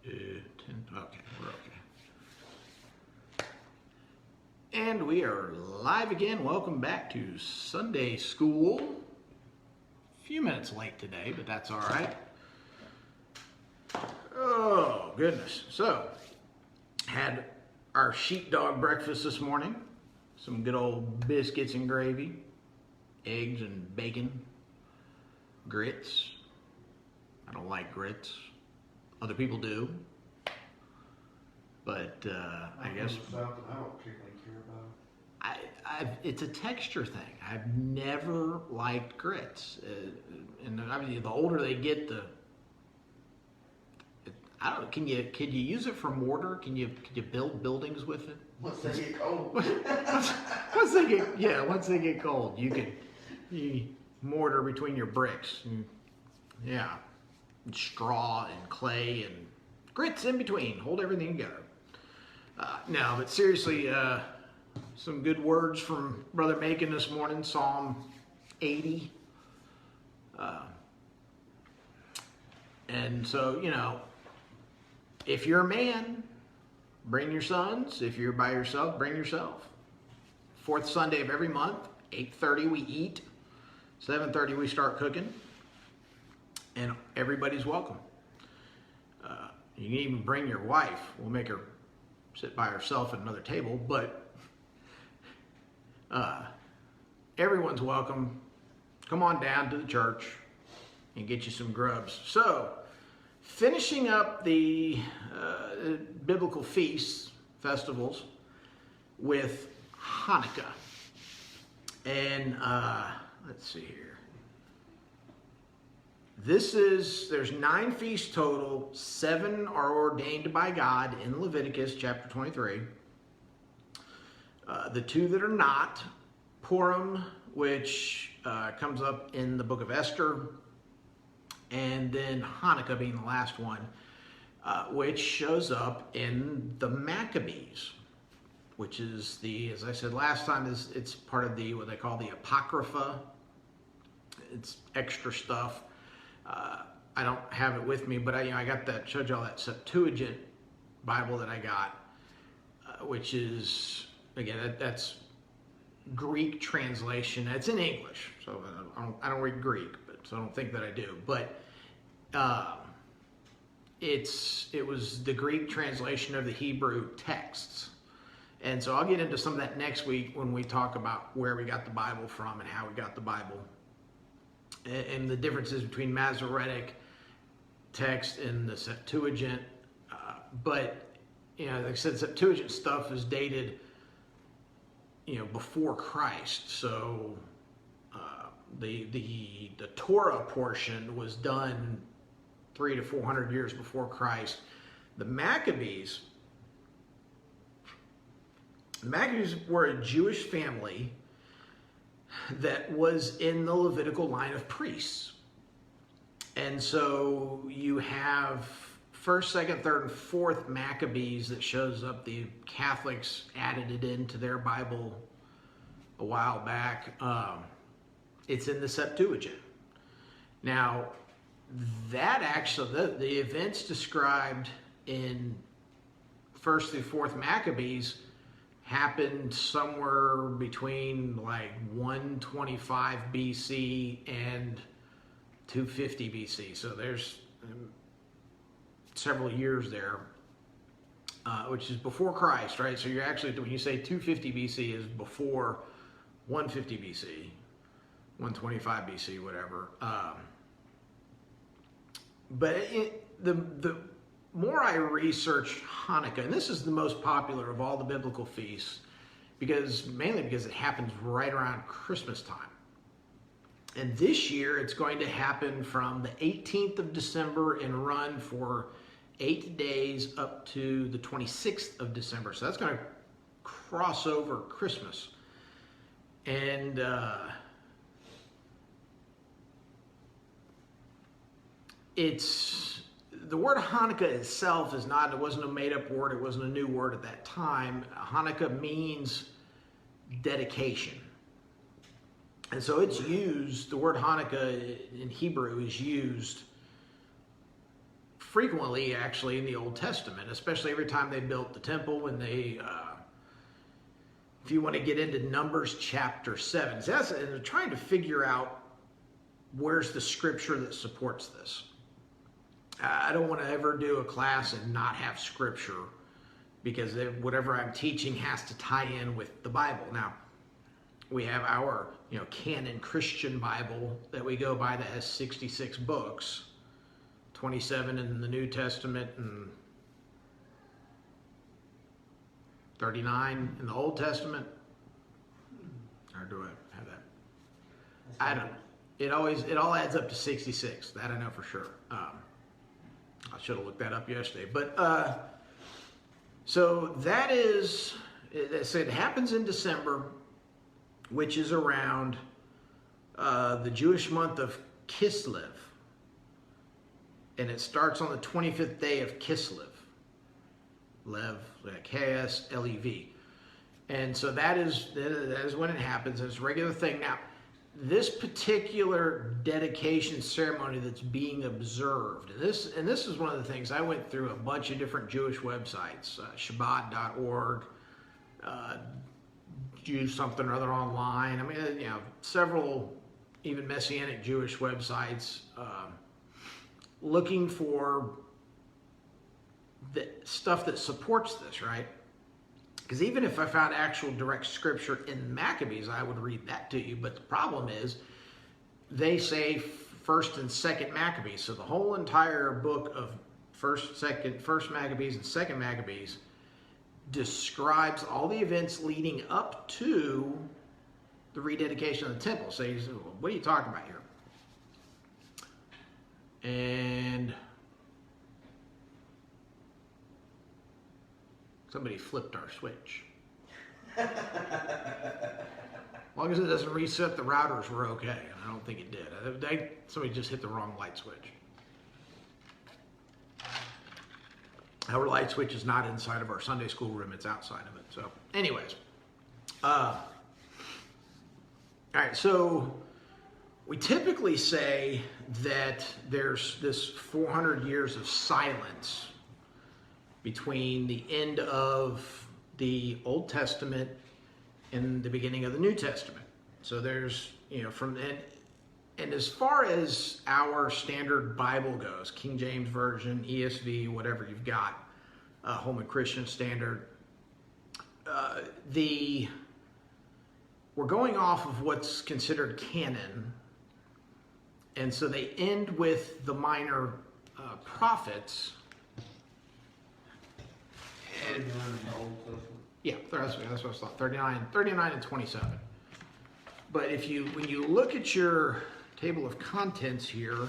10, okay, we're okay. And we are live again. Welcome back to Sunday School. A few minutes late today, but that's all right. Oh, goodness. So, had our sheepdog breakfast this morning. Some good old biscuits and gravy, eggs and bacon, grits. I don't like grits. Other people do. But I guess Something I don't particularly care about. it's a texture thing. I've never liked grits, and obviously the older they get, I don't know. Can you use it for mortar? Can you build buildings with it? Once they get cold. once they get cold, you mortar between your bricks. And straw and clay and grits in between. Hold everything together. No, but seriously, some good words from Brother Macon this morning. Psalm 80. And so, if you're a man, bring your sons. If you're by yourself, bring yourself. Fourth Sunday of every month, 8:30 we eat. 7:30 we start cooking. And everybody's welcome. You can even bring your wife. We'll make her sit by herself at another table, but everyone's welcome. Come on down to the church and get you some grubs. So, finishing up the biblical feasts, festivals, with Hanukkah. And let's see here. There's 9 feasts total. 7 are ordained by God in Leviticus chapter 23. The 2 that are not, Purim, which comes up in the book of Esther, and then Hanukkah being the last one, which shows up in the Maccabees, which is as I said last time, it's part of what they call the Apocrypha. It's extra stuff. I don't have it with me, but I got that, showed y'all that Septuagint Bible that I got, which is, again, that's Greek translation. It's in English, so I don't read Greek, so I don't think that I do. But it was the Greek translation of the Hebrew texts. And so I'll get into some of that next week when we talk about where we got the Bible from and how we got the Bible, and the differences between Masoretic text and the Septuagint. But, like I said, Septuagint stuff is dated, before Christ. So the Torah portion was done 300 to 400 years before Christ. The Maccabees were a Jewish family that was in the Levitical line of priests. And so you have 1st, 2nd, 3rd, and 4th Maccabees that shows up. The Catholics added it into their Bible a while back. It's in the Septuagint. Now, that actually, the events described in 1st through 4th Maccabees happened somewhere between like 125 BC and 250 BC. So there's several years there, which is before Christ, right? So you're actually, when you say 250 BC is before 150 BC, 125 BC, whatever. But the more I researched Hanukkah, and this is the most popular of all the biblical feasts, mainly because it happens right around Christmas time. And this year it's going to happen from the 18th of December and run for 8 days up to the 26th of December. So that's going to cross over Christmas. And the word Hanukkah itself it wasn't a made-up word, it wasn't a new word at that time. Hanukkah means dedication. And so it's used, the word Hanukkah in Hebrew is used frequently actually in the Old Testament, especially every time they built the temple. When they, if you want to get into Numbers chapter 7, so and they're trying to figure out where's the scripture that supports this. I don't want to ever do a class and not have scripture, because whatever I'm teaching has to tie in with the Bible. Now, we have our canon Christian Bible that we go by that has 66 books, 27 in the New Testament and 39 in the Old Testament. Or do I have that? I don't know. It all adds up to 66. That I know for sure. I should have looked that up yesterday. But so that is, it happens in December, which is around the Jewish month of Kislev. And it starts on the 25th day of Kislev. Lev, K-S-L-E-V. And so that is when it happens. It's a regular thing. Now, this particular dedication ceremony that's being observed, and this is one of the things, I went through a bunch of different Jewish websites, Shabbat.org, do something or other online. I mean, several even Messianic Jewish websites, looking for the stuff that supports this, right? Because even if I found actual direct scripture in Maccabees, I would read that to you. But the problem is, they say first and second Maccabees. So the whole entire book of first Maccabees and second Maccabees describes all the events leading up to the rededication of the temple. So you say, well, what are you talking about here? And somebody flipped our switch. As long as it doesn't reset the routers, we're okay. And I don't think it did. Somebody just hit the wrong light switch. Our light switch is not inside of our Sunday school room. It's outside of it. So anyways. All right, so we typically say that there's this 400 years of silence between the end of the Old Testament and the beginning of the New Testament. So there's, and as far as our standard Bible goes, King James Version, ESV, whatever you've got, Holman Christian Standard, we're going off of what's considered canon. And so they end with the minor prophets. And, yeah, that's what I thought. 39 and 27. But when you look at your table of contents here,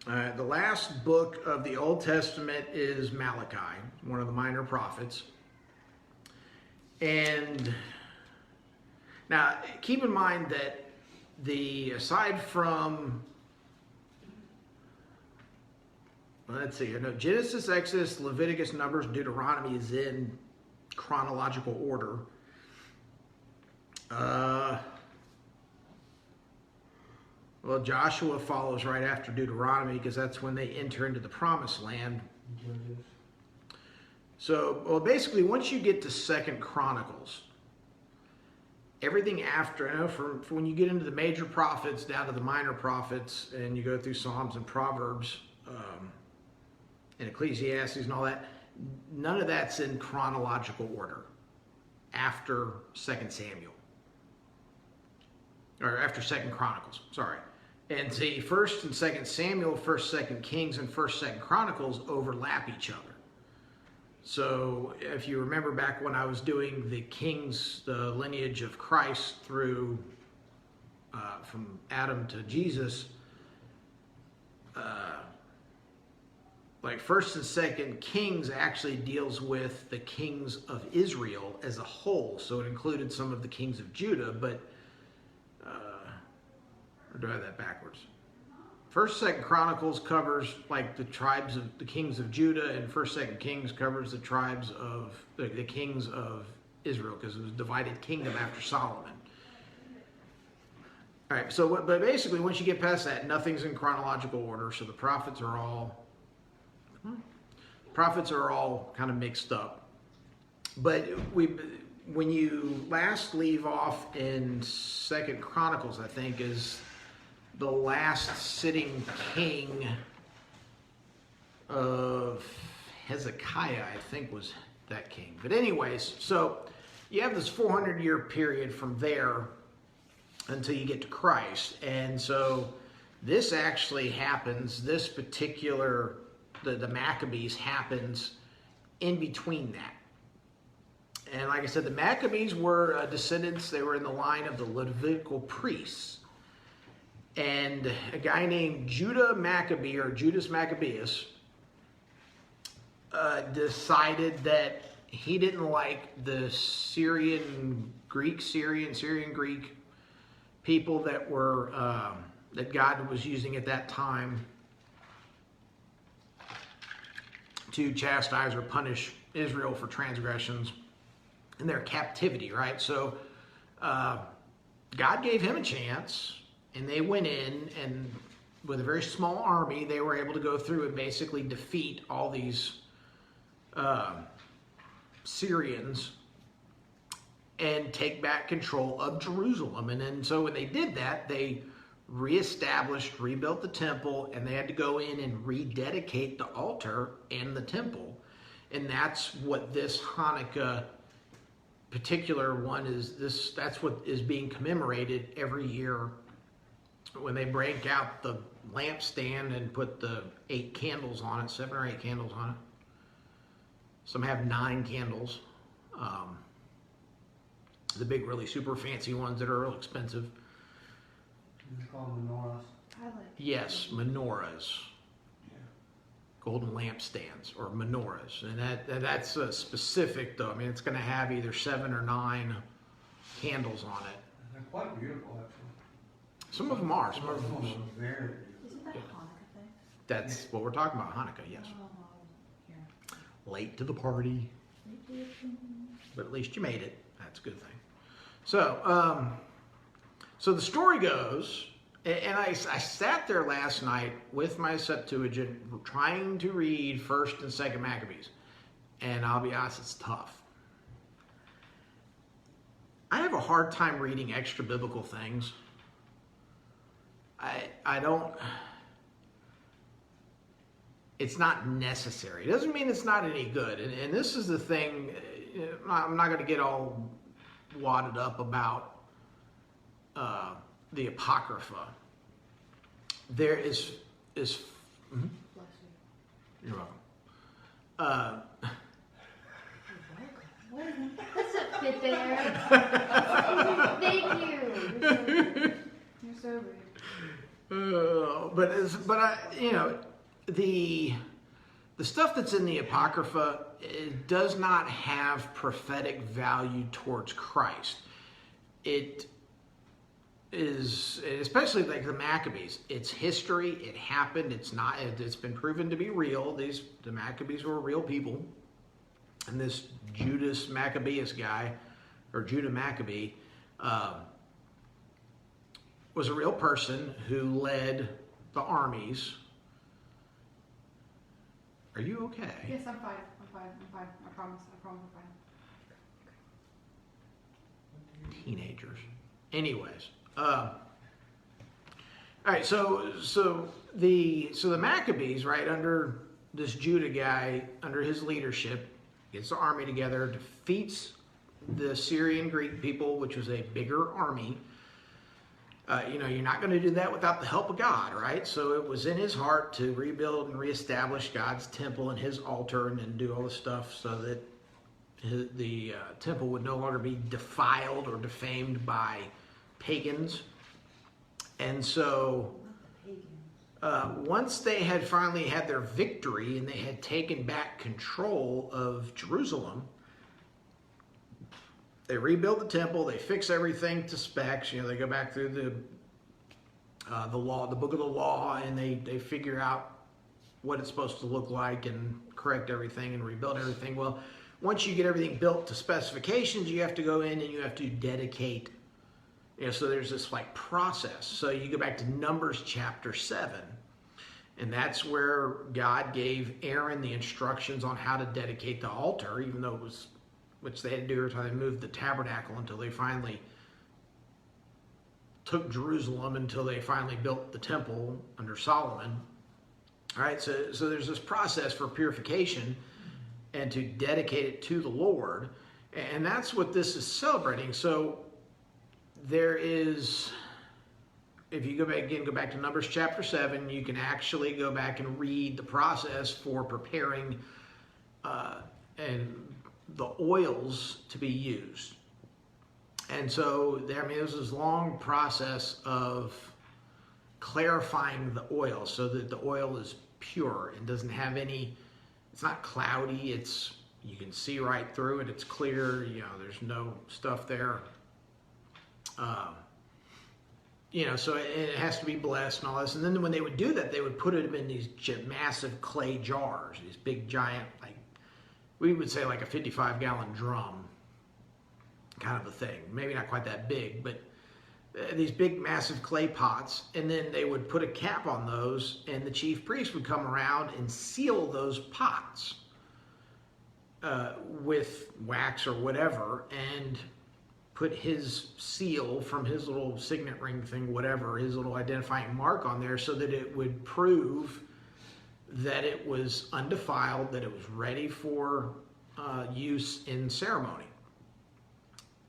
the last book of the Old Testament is Malachi, one of the minor prophets. And now, keep in mind that aside from, let's see, Genesis, Exodus, Leviticus, Numbers, Deuteronomy is in chronological order. Well, Joshua follows right after Deuteronomy because that's when they enter into the Promised Land. So, basically, once you get to 2 Chronicles, everything after, from when you get into the major prophets down to the minor prophets, and you go through Psalms and Proverbs, and Ecclesiastes and all that, none of that's in chronological order after 2 Samuel. Or after 2 Chronicles, sorry. And see, 1st and 2nd Samuel, 1st, 2nd Kings, and 1st, 2nd Chronicles overlap each other. So if you remember back when I was doing the kings, the lineage of Christ through from Adam to Jesus, like 1st and 2nd Kings actually deals with the kings of Israel as a whole. So it included some of the kings of Judah, but or do I have that backwards? 1st, 2nd Chronicles covers like the tribes of the kings of Judah, and 1st, 2nd Kings covers the tribes of the kings of Israel, because it was a divided kingdom after Solomon. All right, so but basically, once you get past that, nothing's in chronological order. So the prophets are all kind of mixed up. But when you last leave off in Second Chronicles, I think, is the last sitting king of Hezekiah, I think was that king. But anyways, so you have this 400-year period from there until you get to Christ. And so this actually happens, this particular, the Maccabees happens in between that. And like I said, the Maccabees were descendants, they were in the line of the Levitical priests. And a guy named Judah Maccabee, or Judas Maccabeus, decided that he didn't like the Syrian Greek people that were that God was using at that time to chastise or punish Israel for transgressions in their captivity, right? So God gave him a chance, and they went in, and with a very small army, they were able to go through and basically defeat all these Syrians and take back control of Jerusalem. And then so when they did that, they rebuilt the temple, and they had to go in and rededicate the altar and the temple. And that's what this Hanukkah particular one is. That's what is being commemorated every year when they break out the lampstand and put the 8 candles on it, 7 or 8 candles on it. Some have 9 candles. The big, really super fancy ones that are real expensive. It's called menorahs. Yes, menorahs. Yeah. Golden lampstands, or menorahs. And that's specific, though. I mean, it's going to have either 7 or 9 candles on it. They're quite beautiful, actually. Some of them are. Some of them are very beautiful. Isn't that a Hanukkah thing? That's what we're talking about, Hanukkah, yes. Oh, yeah. Late to the party. But at least you made it. That's a good thing. So, so the story goes, and I sat there last night with my Septuagint trying to read 1st and 2nd Maccabees. And I'll be honest, it's tough. I have a hard time reading extra biblical things. I don't, it's not necessary. It doesn't mean it's not any good. And this is the thing, I'm not going to get all wadded up about the Apocrypha. There is mm-hmm. You're welcome. Let's not fit there. Thank you. You're so rude. But I, the stuff that's in the Apocrypha, it does not have prophetic value towards Christ. It is, especially like the Maccabees, it's history, it happened, it's been proven to be real. The Maccabees were real people. And this Judas Maccabeus guy, or Judah Maccabee, was a real person who led the armies. Are you okay? Yes, I'm fine. I promise I'm fine. Teenagers. Anyways. All right, so the Maccabees, right, under this Judah guy, under his leadership, gets the army together, defeats the Syrian Greek people, which was a bigger army. You're not going to do that without the help of God, right? So it was in his heart to rebuild and reestablish God's temple and his altar, and then do all the stuff so that the temple would no longer be defiled or defamed by pagans. And so once they had finally had their victory and they had taken back control of Jerusalem, they rebuild the temple, they fix everything to specs. They go back through the law, the book of the law, and they figure out what it's supposed to look like and correct everything and rebuild everything. Well, once you get everything built to specifications, you have to go in and you have to dedicate, So there's this like process. So you go back to Numbers chapter 7, and that's where God gave Aaron the instructions on how to dedicate the altar, even though it was, which they had to do every time they moved the tabernacle until they finally took Jerusalem, until they finally built the temple under Solomon. All right, so there's this process for purification and to dedicate it to the Lord, and that's what this is celebrating. So there is, if you go back to Numbers chapter 7, you can actually go back and read the process for preparing and the oils to be used. And so there's this long process of clarifying the oil so that the oil is pure and doesn't have any, it's not cloudy, you can see right through it, it's clear, there's no stuff there. So it has to be blessed and all this. And then when they would do that, they would put it in these massive clay jars, these big giant, like we would say like a 55-gallon drum kind of a thing. Maybe not quite that big, but these big massive clay pots. And then they would put a cap on those, and the chief priest would come around and seal those pots with wax or whatever, and put his seal from his little signet ring thing, whatever, his little identifying mark on there, so that it would prove that it was undefiled, that it was ready for use in ceremony.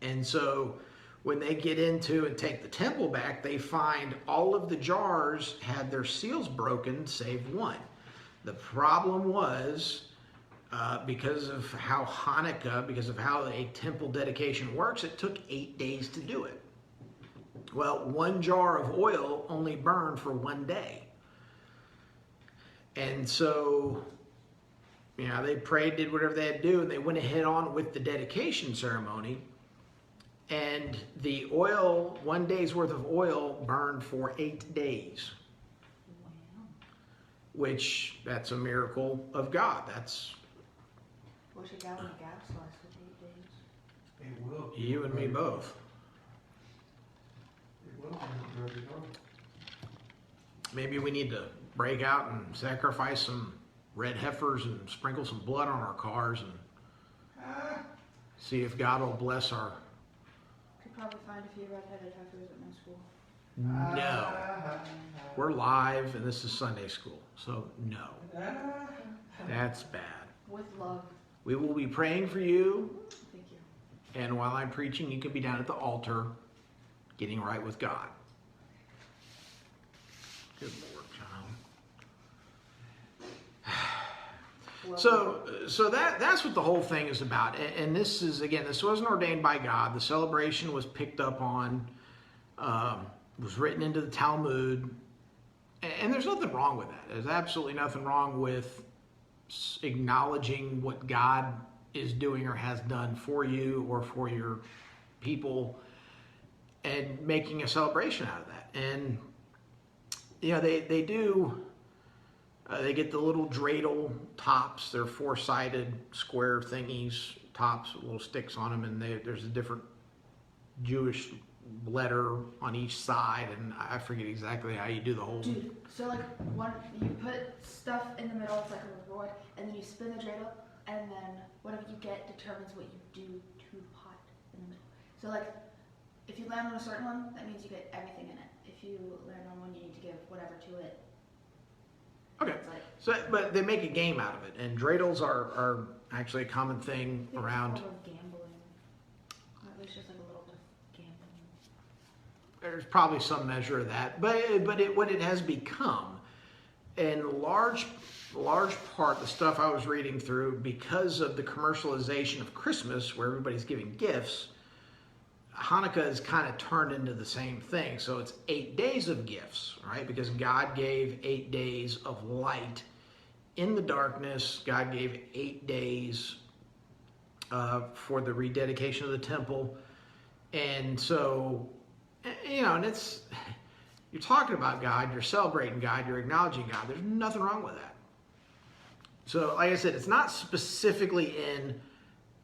And so when they get into and take the temple back, they find all of the jars had their seals broken, save one. The problem was, because of how Hanukkah, because of how a temple dedication works, it took 8 days to do it. Well, one jar of oil only burned for 1 day. And so, they prayed, did whatever they had to do, and they went ahead on with the dedication ceremony. And the oil, 1 day's worth of oil, burned for 8 days. Wow. Which, that's a miracle of God. That's What's a gallon of gas last for 8 days? It will. you and me both. It will when it grows on. Maybe we need to break out and sacrifice some red heifers and sprinkle some blood on our cars and see if God will bless our... Could probably find a few red-headed heifers at my school. No. We're live and this is Sunday school, so no. That's bad. With love. We will be praying for you, Thank you. and while I'm preaching, you can be down at the altar getting right with God. Good Lord, child. So that's what the whole thing is about. And this is, again, this wasn't ordained by God. The celebration was picked up on, was written into the Talmud. And there's nothing wrong with that. There's absolutely nothing wrong with acknowledging what God is doing or has done for you or for your people and making a celebration out of that. And, they do... they get the little dreidel tops. They're four-sided square thingies, tops with little sticks on them, and there's a different Jewish letter on each side, and I forget exactly how you do the whole... Dude, so you put stuff in the middle, it's like a reward, and then you spin the dreidel, and then whatever you get determines what you do to the pot in the middle. So if you land on a certain one, that means you get everything in it. If you land on one, you need to give whatever to it. Okay, but they make a game out of it, and dreidels are actually a common thing around... It's a form of gambling. Or at least just a little bit of gambling. There's probably some measure of that, but what it has become, in large part, the stuff I was reading through, because of the commercialization of Christmas, where everybody's giving gifts, Hanukkah is kind of turned into the same thing. So it's 8 days of gifts, right? Because God gave 8 days of light in the darkness. God gave 8 days for the rededication of the temple. And so, and you're talking about God, you're celebrating God, you're acknowledging God. There's nothing wrong with that. So, like I said, it's not specifically in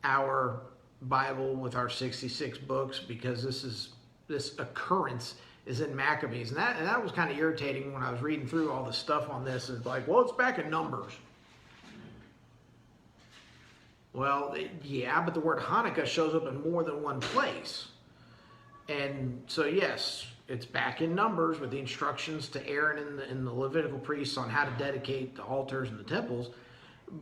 our Bible with our 66 books, because this is this occurrence is in Maccabees, and that was kind of irritating when I was reading through all the stuff on this. It's like, well, it's back in Numbers. Well, yeah, but the word Hanukkah shows up in more than one place. And so, yes, it's back in Numbers with the instructions to Aaron and the Levitical priests on how to dedicate the altars and the temples.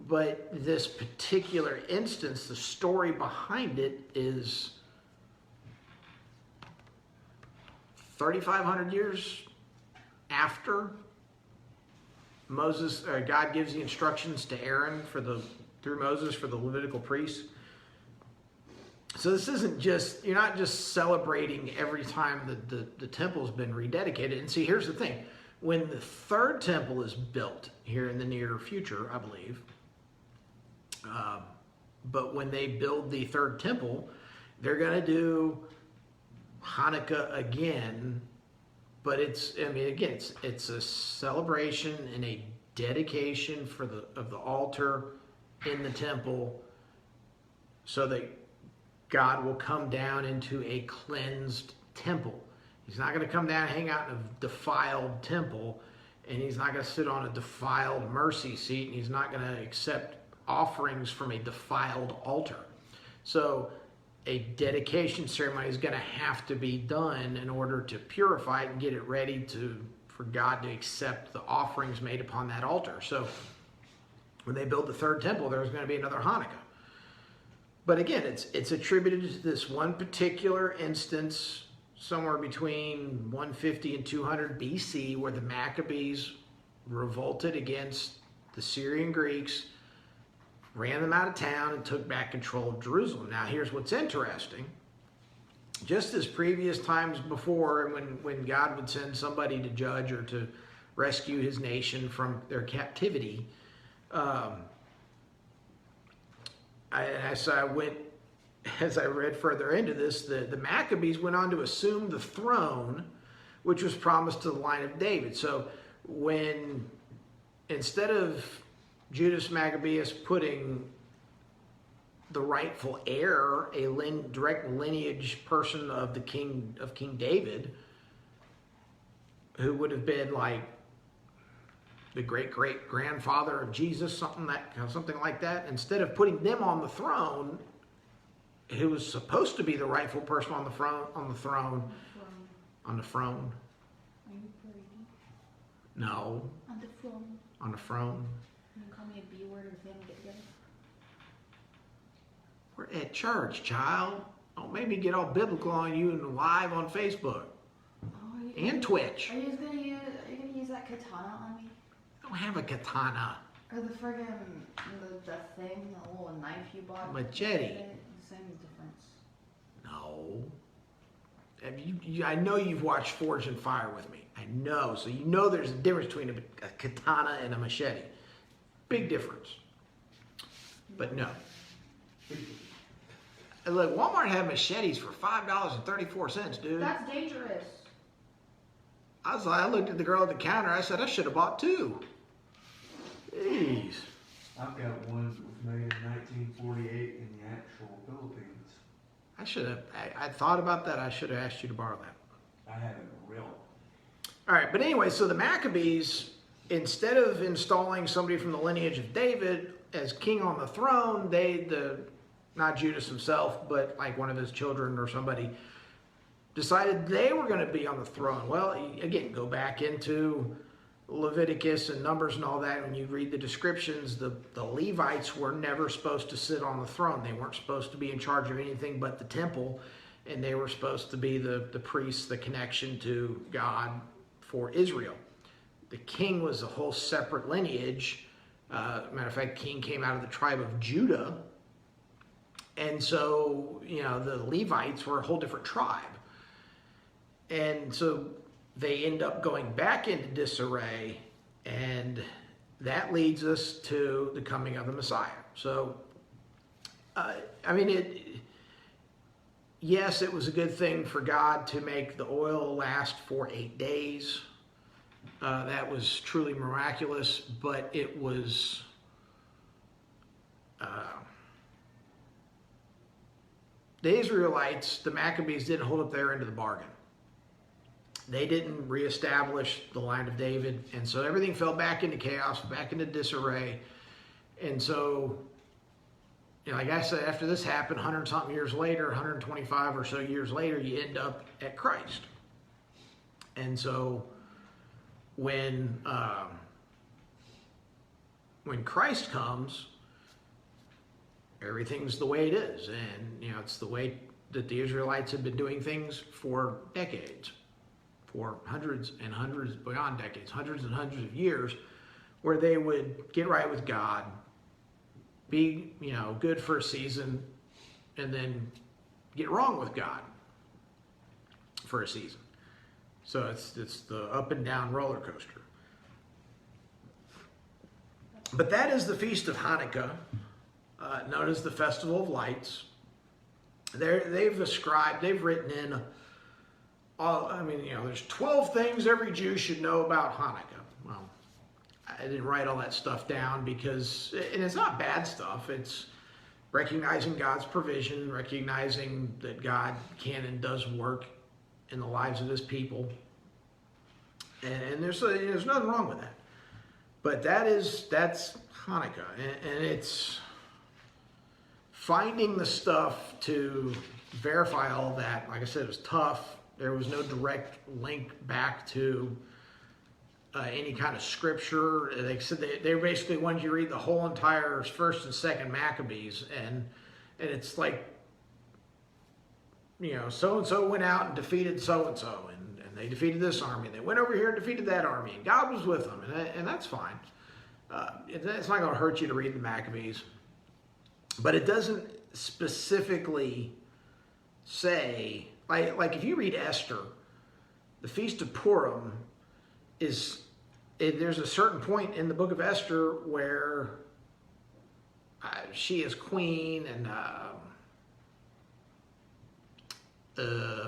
But this particular instance, the story behind it is 3,500 years after Moses, God gives the instructions to Aaron through Moses for the Levitical priests. So this isn't just, you're not just celebrating every time the temple's been rededicated. And see, here's the thing. When the third temple is built here in the near future, I believe, but when they build the third temple, they're going to do Hanukkah again. But it's a celebration and a dedication of the altar in the temple, so that God will come down into a cleansed temple. He's not going to come down and hang out in a defiled temple, and he's not going to sit on a defiled mercy seat, and he's not going to accept offerings from a defiled altar. So a dedication ceremony is going to have to be done in order to purify it and get it ready for God to accept the offerings made upon that altar. So when they build the third temple, there's going to be another Hanukkah. But again, it's attributed to this one particular instance somewhere between 150 and 200 BC, where the Maccabees revolted against the Syrian Greeks, ran them out of town, and took back control of Jerusalem. Now, here's what's interesting. Just as previous times before, when God would send somebody to judge or to rescue his nation from their captivity, as I read further into this, the Maccabees went on to assume the throne, which was promised to the line of David. So when, instead of Judas Maccabeus putting the rightful heir, a direct lineage person of King David, who would have been like the great-great-grandfather of Jesus, something like that, instead of putting them on the throne, who was supposed to be the rightful person on the throne. Are you pretty? No. On the throne. On the throne. You can call me a B word and family get together. We're at church, child. Don't make me get all biblical on you and live on Facebook and Twitch. Are you gonna use that katana on me? I don't have a katana. Or the friggin' the thing, the little knife you bought? Machete. Same difference. No. I know you've watched Forged in Fire with me. I know. So you know there's a difference between a katana and a machete. Big difference. But no. Look, Walmart had machetes for $5.34, dude. That's dangerous. I looked at the girl at the counter. I said, I should have bought two. Jeez. I've got ones that was made in 1948 in the actual Philippines. I thought about that. I should have asked you to borrow that. I have it real. All right, but anyway, so the Maccabees, instead of installing somebody from the lineage of David as king on the throne, not Judas himself, but like one of his children or somebody, decided they were going to be on the throne. Well, again, go back into Leviticus and Numbers and all that. When you read the descriptions, the Levites were never supposed to sit on the throne. They weren't supposed to be in charge of anything but the temple, and they were supposed to be the priests, the connection to God for Israel. The king was a whole separate lineage. Matter of fact, king came out of the tribe of Judah. And so, the Levites were a whole different tribe. And so they end up going back into disarray, and that leads us to the coming of the Messiah. So, yes, it was a good thing for God to make the oil last for 8 days. That was truly miraculous, but it was the Israelites, the Maccabees, didn't hold up their end of the bargain. They didn't reestablish the line of David, and so everything fell back into chaos, back into disarray. And so, like I said, after this happened, 100-something years later, 125 or so years later, you end up at Christ. And so, when Christ comes, everything's the way it is, and it's the way that the Israelites have been doing things for decades, for hundreds and hundreds, beyond decades, hundreds and hundreds of years, where they would get right with God, be good for a season, and then get wrong with God for a season. So it's the up and down roller coaster. But that is the Feast of Hanukkah, known as the Festival of Lights. They've written in there's 12 things every Jew should know about Hanukkah. Well, I didn't write all that stuff down and it's not bad stuff. It's recognizing God's provision, recognizing that God can and does work in the lives of his people. And there's nothing wrong with that. But that's Hanukkah. And it's finding the stuff to verify all that. Like I said, it was tough. There was no direct link back to any kind of scripture. They said they basically wanted you to read the whole entire 1st and 2nd Maccabees, and it's like, so-and-so went out and defeated so-and-so, and they defeated this army. They went over here and defeated that army, and God was with them, and that's fine. It's not going to hurt you to read the Maccabees, but it doesn't specifically say, like if you read Esther, the Feast of Purim there's a certain point in the book of Esther where she is queen, and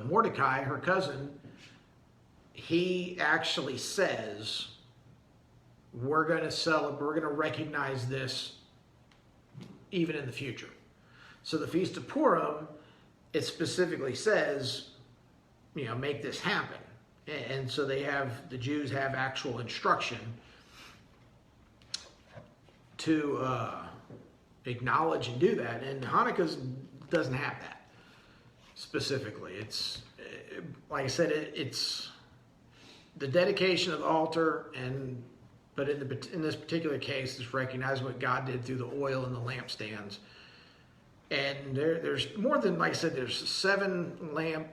Mordecai, her cousin, he actually says, we're going to celebrate, we're going to recognize this even in the future. So the Feast of Purim, it specifically says, make this happen. And so the Jews have actual instruction to acknowledge and do that. And Hanukkah doesn't have that specifically. It's, like I said, it's the dedication of the altar, but in this particular case, it's recognizing what God did through the oil and the lampstands. And there's more than, like I said, there's 7-candle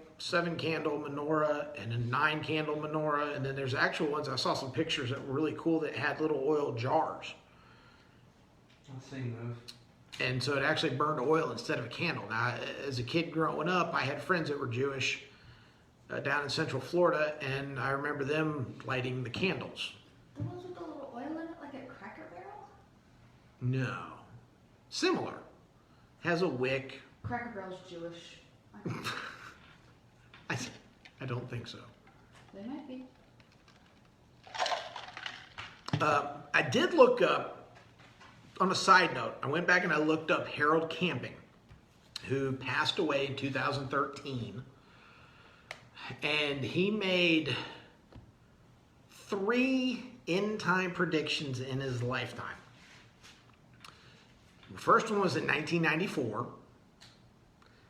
menorah and a 9-candle menorah, and then there's actual ones. I saw some pictures that were really cool that had little oil jars. I've seen those. And so it actually burned oil instead of a candle. Now, as a kid growing up, I had friends that were Jewish down in Central Florida, and I remember them lighting the candles. The ones with the little oil in it, like a Cracker Barrel? No. Similar. Has a wick. Cracker Barrel's Jewish. I don't think so. They might be. I did look up, on a side note, I went back and I looked up Harold Camping, who passed away in 2013. And he made 3 end-time predictions in his lifetime. The first one was in 1994.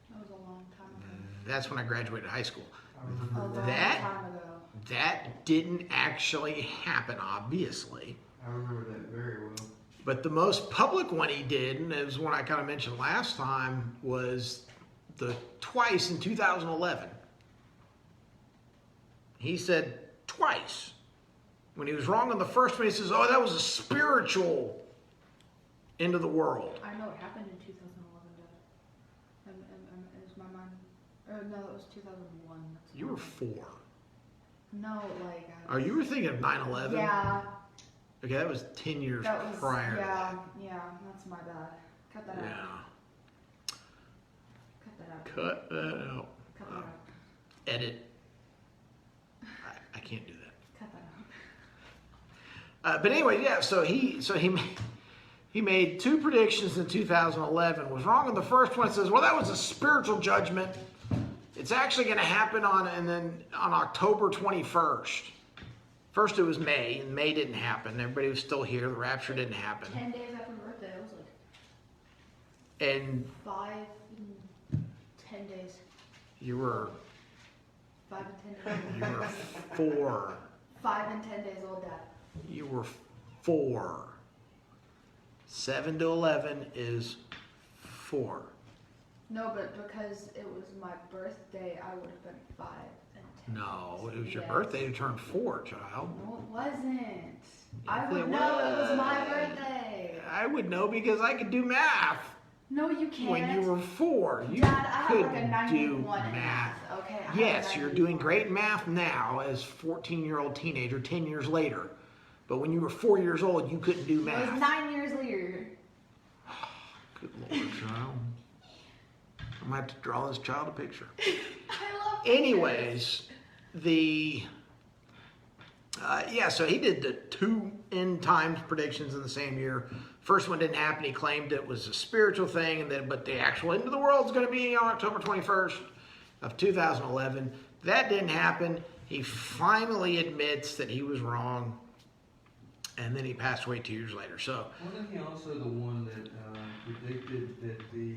That was a long time ago. That's when I graduated high school. I remember A long That- time ago. That didn't actually happen, obviously. I remember that very well. But the most public one he did, and it was one I kind of mentioned last time, was twice in 2011. He said twice. When he was wrong on the first one, he says, oh, that was a spiritual end of the world. I know it happened in 2011, is my mind. Or no, it was 2001. That's You were fine. 4. No, like. Oh, you were thinking of 9/11? Yeah. Okay, that was 10 years That was. prior to Yeah, that. yeah, that's my bad. Cut that out. Yeah. Cut that out. Cut that out. Cut that out. Edit. I can't do that. Cut that out. But anyway, yeah. So he made 2 predictions in 2011. Was wrong on the first one. It says, well, that was a spiritual judgment. It It's actually going to happen on October 21st. First it was May, and May didn't happen. Everybody was still here. The rapture didn't happen. 10 days after my birthday, I was like And 5 and 10 days. you were 5 and 10 days. you were 4. 5 and 10 days old, Dad. You were 4. 7 to 11 is 4. No, but because it was my birthday, I would have been 5 and 10 No, days. it was your Yes. birthday. You turned 4, child. No, it wasn't. I Yes, would it know it was my was. birthday. I would know because I could do math. No, you can't. When you were 4, you Dad, I have couldn't like a do 91 in math. Okay. I have Yes, a you're doing 91. great in math now as 14-year-old teenager 10 years later. But when you were 4 years old, you couldn't do It was math. 9 years later. Good Lord, child. I'm going to have to draw this child a picture. I love pictures. Anyways, so he did the 2 end times predictions in the same year. First one didn't happen. He claimed it was a spiritual thing, but the actual end of the world is going to be on October 21st of 2011. That didn't happen. He finally admits that he was wrong, and then he passed away 2 years later. So Wasn't he also the one that predicted that the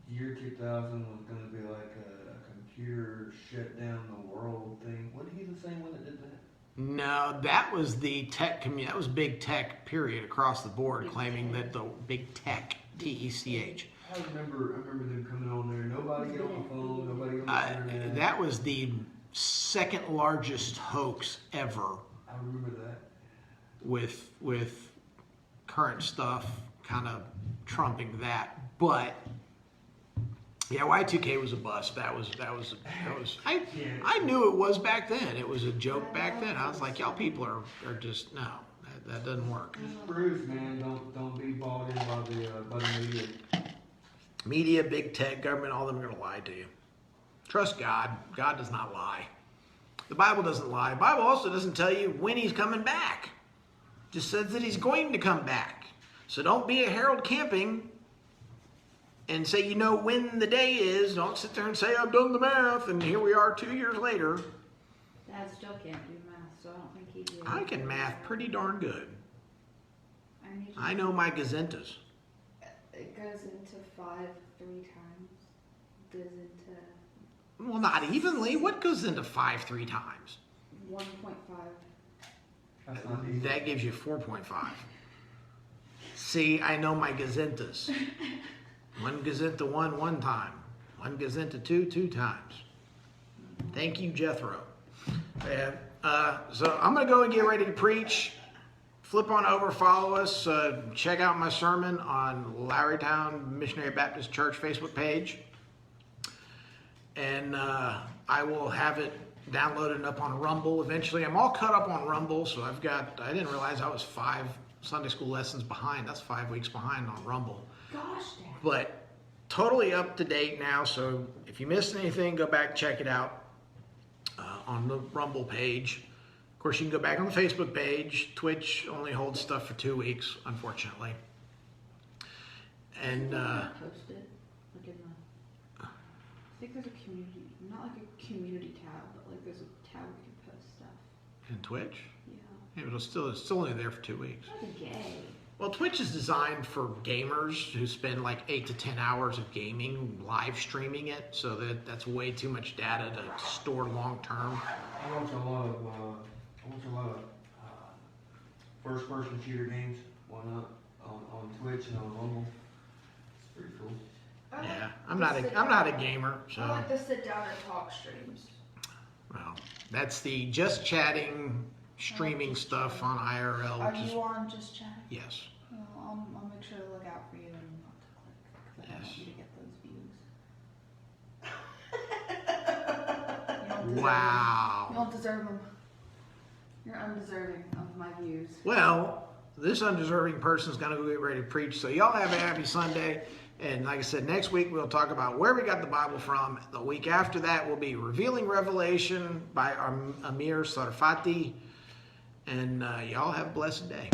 year 2000 was going to be like a computer shut down the world thing? Wasn't he the same one that did that? no, that was the tech community. That was big tech, period, across the board, claiming that the big tech, TECH. I remember them coming on there. Nobody get on the phone. Nobody on the internet. That was the second largest hoax ever, I remember that. with current stuff kind of trumping that. But yeah, Y2K was a bust. That was. I knew it was back then. It was a joke back then. I was like, y'all people are just no. That doesn't work. Just Bruce, man, don't be bought in by the media. Media, big tech, government, all of them are going to lie to you. Trust God. God does not lie. The Bible doesn't lie. The Bible also doesn't tell you when he's coming back. It just says that he's going to come back. So don't be a Harold Camping and say you know when the day is. Don't sit there and say I've done the math and here we are 2 years later. Dad still can't do math, so I don't think he'd be able I to can do math that. pretty darn good. I need to- I know my gazentas. It goes into 5 3 times. Goes into Well, not evenly. What goes into 5 3 times? 1.5. That's not easy. That gives you 4.5. See, I know my gazentas. 1 gazenta 1 time. 1 gazenta 2 times. Thank you, Jethro. Yeah, so I'm going to go and get ready to preach. Flip on over, follow us. Check out my sermon on Larrytown Missionary Baptist Church Facebook page. And I will have it downloaded up on Rumble eventually. I'm all caught up on Rumble, so I didn't realize I was 5 Sunday school lessons behind. That's 5 weeks behind on Rumble. Gosh, Dad. But totally up to date now, so if you missed anything, go back, check it out on the Rumble page. Of course, you can go back on the Facebook page. Twitch only holds stuff for 2 weeks, unfortunately. And Post it, like in the. I think there's a community, not like a community tab, but like there's a tab where you can post stuff. in Twitch, Yeah. it's still only there for 2 weeks. That's gay. Well, Twitch is designed for gamers who spend like 8 to 10 hours of gaming, live streaming it, so that's way too much data to store long term. I watch a lot of first-person shooter games. Why not on Twitch and on Rumble? It's pretty cool. I like Yeah, the I'm not sit a down- gamer, so I like the sit down and talk streams. well, that's the just chatting streaming stuff on IRL, Are which is you on Just Chat? yes. Well, I'll make sure to look out for you and not to click, because I Yes. want you to get those views. You don't deserve them. You Wow. don't deserve them. You're undeserving of my views. Well, this undeserving person's going to go get ready to preach. So y'all have a happy Sunday. And like I said, next week we'll talk about where we got the Bible from. The week after that will be Revealing Revelation by Amir Sarfati. And y'all have a blessed day.